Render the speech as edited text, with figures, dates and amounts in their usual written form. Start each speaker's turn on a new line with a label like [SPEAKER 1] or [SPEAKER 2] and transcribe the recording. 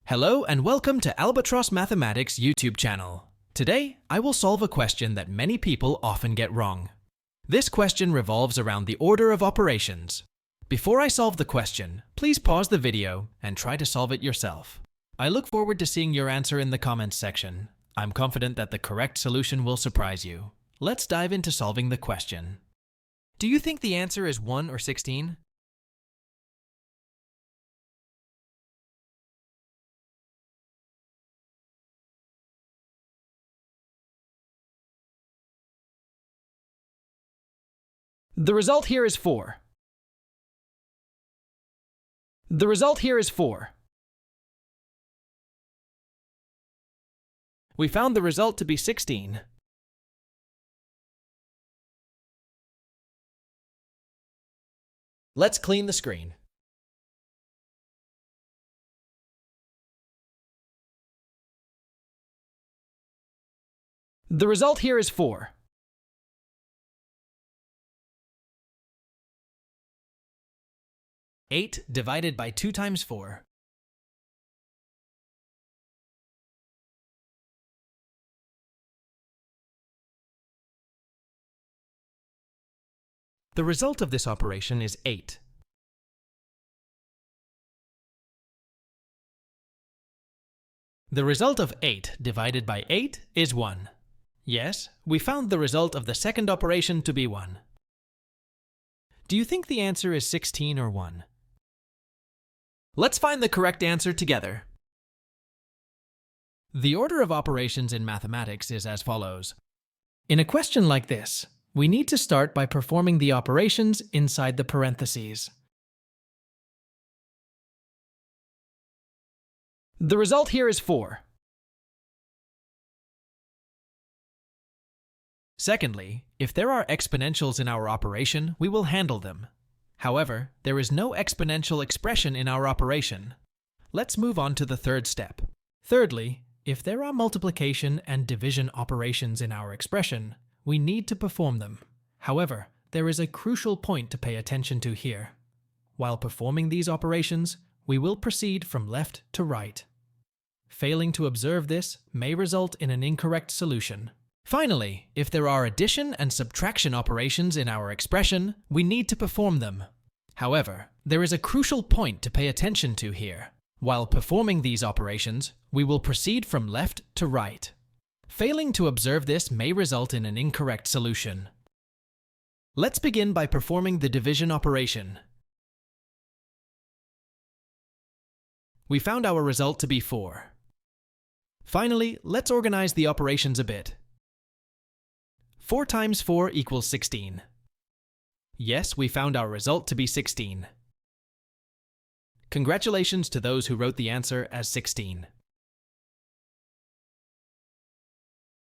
[SPEAKER 1] Hello and welcome to Albatross Mathematics YouTube channel. Today, I will solve a question that many people often get wrong. This question revolves around the order of operations. Before I solve the question, please pause the video and try to solve it yourself. I look forward to seeing your answer in the comments section. I'm confident that the correct solution will surprise you. Let's dive into solving the question. Do you think the answer is 1 or 16? The result here is 4. The result here is 4. We found the result to be 16. Let's clean the screen. The result here is 4. Eight divided by 2 times 4. The result of this operation is 8. The result of 8 divided by 8 is 1. Yes, we found the result of the second operation to be 1. Do you think the answer is 16 or 1? Let's find the correct answer together. The order of operations in mathematics is as follows. In a question like this, we need to start by performing the operations inside the parentheses. The result here is 4. Secondly, if there are exponentials in our operation, we will handle them. However, there is no exponential expression in our operation. Let's move on to the third step. Thirdly, if there are multiplication and division operations in our expression, we need to perform them. However, there is a crucial point to pay attention to here. While performing these operations, we will proceed from left to right. Failing to observe this may result in an incorrect solution. Finally, if there are addition and subtraction operations in our expression, we need to perform them. However, there is a crucial point to pay attention to here. While performing these operations, we will proceed from left to right. Failing to observe this may result in an incorrect solution. Let's begin by performing the division operation. We found our result to be 4. Finally, let's organize the operations a bit. 4 times 4 equals 16. Yes, we found our result to be 16. Congratulations to those who wrote the answer as 16.